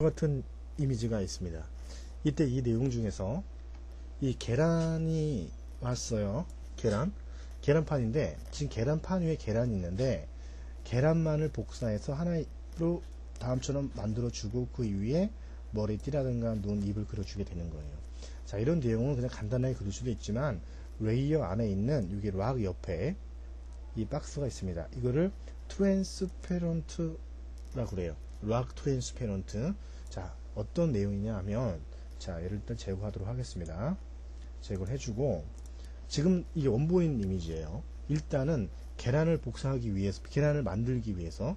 같은 이미지가 있습니다. 이때 이 내용 중에서 이 계란이 왔어요. 계란판인데 지금 계란판 위에 계란이 있는데 계란만을 복사해서 하나로 다음처럼 만들어주고 그 위에 머리띠라든가 눈, 입을 그려주게 되는 거예요. 자, 이런 내용은 그냥 간단하게 그릴 수도 있지만 레이어 안에 있는 여기 락 옆에 이 박스가 있습니다. 이거를 트랜스페런트라고 그래요. 락 트랜스페런트. 자, 어떤 내용이냐 하면, 자, 얘를 일단 제거하도록 하겠습니다. 제거를 해주고, 지금 이게 원본인 이미지예요. 일단은 계란을 복사하기 위해서, 계란을 만들기 위해서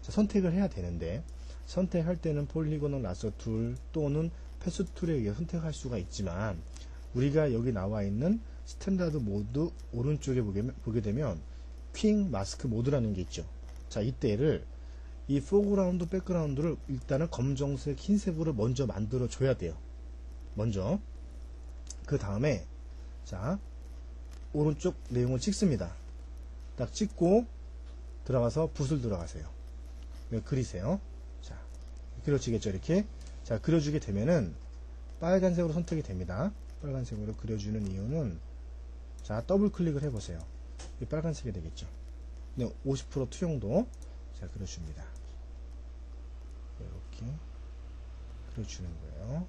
자, 선택을 해야 되는데, 선택할 때는 폴리곤 라서 툴 또는 패스 툴에 의해 선택할 수가 있지만, 우리가 여기 나와 있는 스탠다드 모드 오른쪽에 보게 되면 퀵 마스크 모드라는 게 있죠. 자, 이때를 이 포그라운드, 백그라운드를 일단은 검정색, 흰색으로 먼저 만들어 줘야 돼요. 먼저. 그 다음에 자, 오른쪽 내용을 찍습니다. 딱 찍고 들어가서 붓을 들어가세요. 그리세요. 자, 그려지겠죠, 이렇게. 자, 그려주게 되면은 빨간색으로 선택이 됩니다. 빨간색으로 그려주는 이유는 자, 더블 클릭을 해보세요. 빨간색이 되겠죠. 50% 투영도 자, 그려줍니다. 이렇게 그려주는 거예요.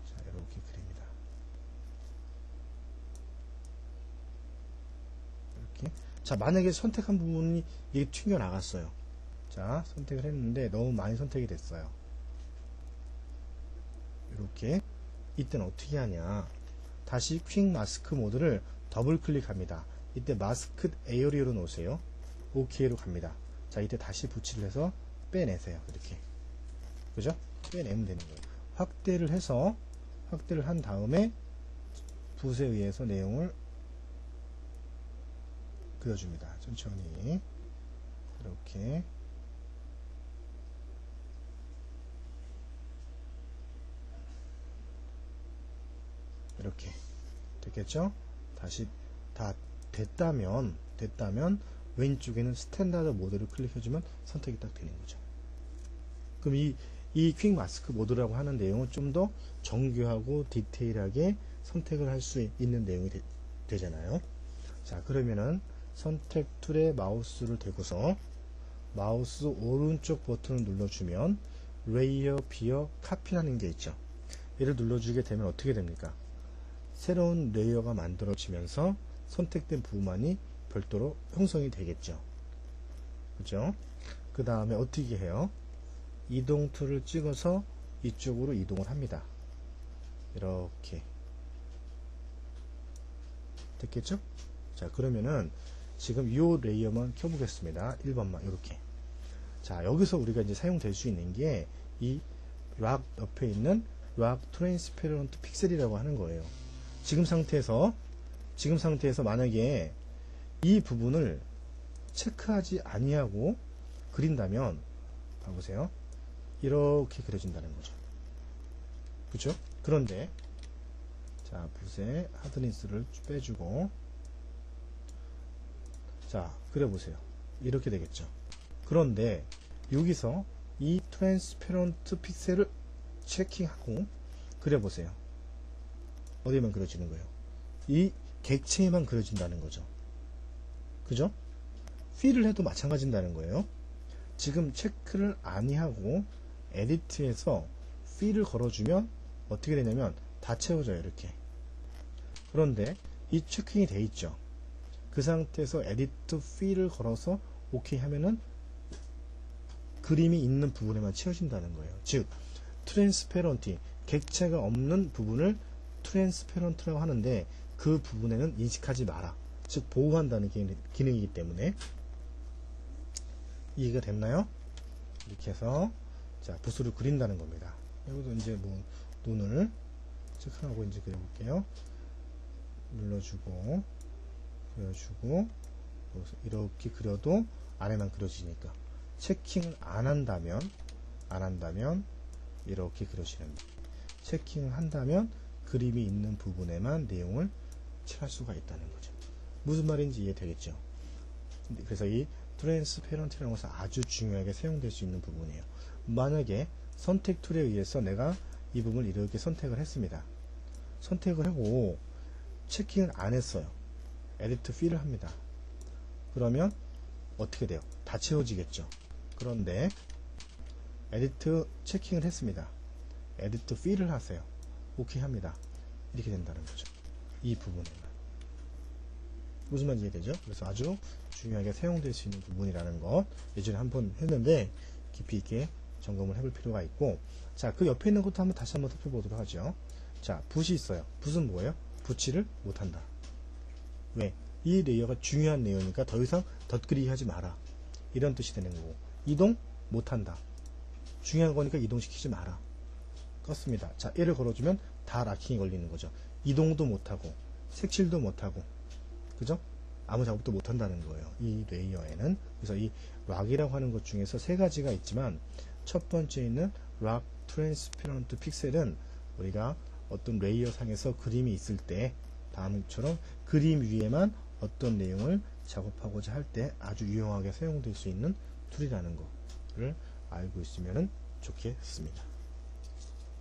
자, 이렇게 그립니다. 이렇게. 자, 만약에 선택한 부분이 이게 튕겨 나갔어요. 자, 선택을 했는데 너무 많이 선택이 됐어요. 이렇게. 이때는 어떻게 하냐. 다시 퀵 마스크 모드를 더블 클릭합니다. 이때 마스크 에어리어로 놓으세요. OK로 갑니다. 자, 이때 다시 붙이를 해서 빼내세요. 이렇게. 그죠? 빼내면 되는 거예요. 확대를 해서, 확대를 한 다음에 붓에 의해서 내용을 그려줍니다. 천천히. 이렇게. 이렇게. 됐겠죠? 다시 다 됐다면 왼쪽에는 스탠다드 모드를 클릭해주면 선택이 딱 되는 거죠. 그럼 이 퀵 마스크 모드라고 하는 내용은 좀 더 정교하고 디테일하게 선택을 할 수 있는 내용이 되잖아요. 자, 그러면은 선택 툴에 마우스를 대고서 마우스 오른쪽 버튼을 눌러주면 레이어 비어 카피라는 게 있죠. 얘를 눌러주게 되면 어떻게 됩니까? 새로운 레이어가 만들어지면서 선택된 부분만이 별도로 형성이 되겠죠. 그죠? 그 다음에 어떻게 해요? 이동 툴을 찍어서 이쪽으로 이동을 합니다. 이렇게. 됐겠죠? 자, 그러면은 지금 이 레이어만 켜보겠습니다. 1번만 이렇게. 자, 여기서 우리가 이제 사용될 수 있는 게 이 락 옆에 있는 락 트랜스페런트 픽셀이라고 하는 거예요. 지금 상태에서 만약에 이 부분을 체크하지 아니하고 그린다면 봐보세요. 이렇게 그려진다는 거죠. 그죠? 그런데 자, 붓에 하드니스를 빼주고 자, 그려보세요. 이렇게 되겠죠. 그런데 여기서 이 트랜스페런트 픽셀을 체킹하고 그려보세요. 어디에만 그려지는 거예요? 이 객체에만 그려진다는 거죠. 그죠? 필을 해도 마찬가지다는 거예요. 지금 체크를 아니하고 에디트에서 필을 걸어주면 어떻게 되냐면 다 채워져요. 이렇게. 그런데 이 체킹이 돼 있죠. 그 상태에서 에디트 필을 걸어서 OK 하면은 그림이 있는 부분에만 채워진다는 거예요. 즉 트랜스페런티, 객체가 없는 부분을 트랜스페런트라고 하는데 그 부분에는 인식하지 마라. 즉 보호한다는 기능이기 때문에. 이해가 됐나요? 이렇게 해서 자, 붓으로 그린다는 겁니다. 여기도 이제 뭐 눈을 체크하고 이제 그려볼게요. 눌러주고 그려주고 이렇게 그려도 안에만 그려지니까. 체킹을 안 한다면 이렇게 그려지는 거예요. 체킹을 한다면 그림이 있는 부분에만 내용을 칠할 수가 있다는 거죠. 무슨 말인지 이해되겠죠? 그래서 이 트랜스페런트라는 것은 아주 중요하게 사용될 수 있는 부분이에요. 만약에 선택 툴에 의해서 내가 이 부분을 이렇게 선택을 했습니다. 선택을 하고 체킹을 안 했어요. 에디트 필을 합니다. 그러면 어떻게 돼요? 다 채워지겠죠. 그런데 에디트 체킹을 했습니다. 에디트 필을 하세요. 오케이 합니다. 이렇게 된다는 거죠. 이 부분에만. 무슨 말인지 이해되죠? 그래서 아주 중요하게 사용될 수 있는 부분이라는 것 예전에 한번 했는데 깊이 있게 점검을 해볼 필요가 있고, 자, 그 옆에 있는 것도 한번 다시 한번 살펴보도록 하죠. 자, 붓이 있어요. 붓은 뭐예요? 붙이를 못한다. 왜? 이 레이어가 중요한 레이어니까 더 이상 덧그리기 하지 마라. 이런 뜻이 되는 거고, 이동 못한다. 중요한 거니까 이동시키지 마라. 껐습니다. 자, 얘를 걸어주면 다 락킹이 걸리는 거죠. 이동도 못하고 색칠도 못하고, 그죠? 아무 작업도 못한다는 거예요. 이 레이어에는. 그래서 이 락이라고 하는 것 중에서 세 가지가 있지만, 첫 번째 있는 락 트랜스페런트 픽셀은 우리가 어떤 레이어 상에서 그림이 있을 때 다음처럼 그림 위에만 어떤 내용을 작업하고자 할 때 아주 유용하게 사용될 수 있는 툴이라는 것을 알고 있으면 좋겠습니다.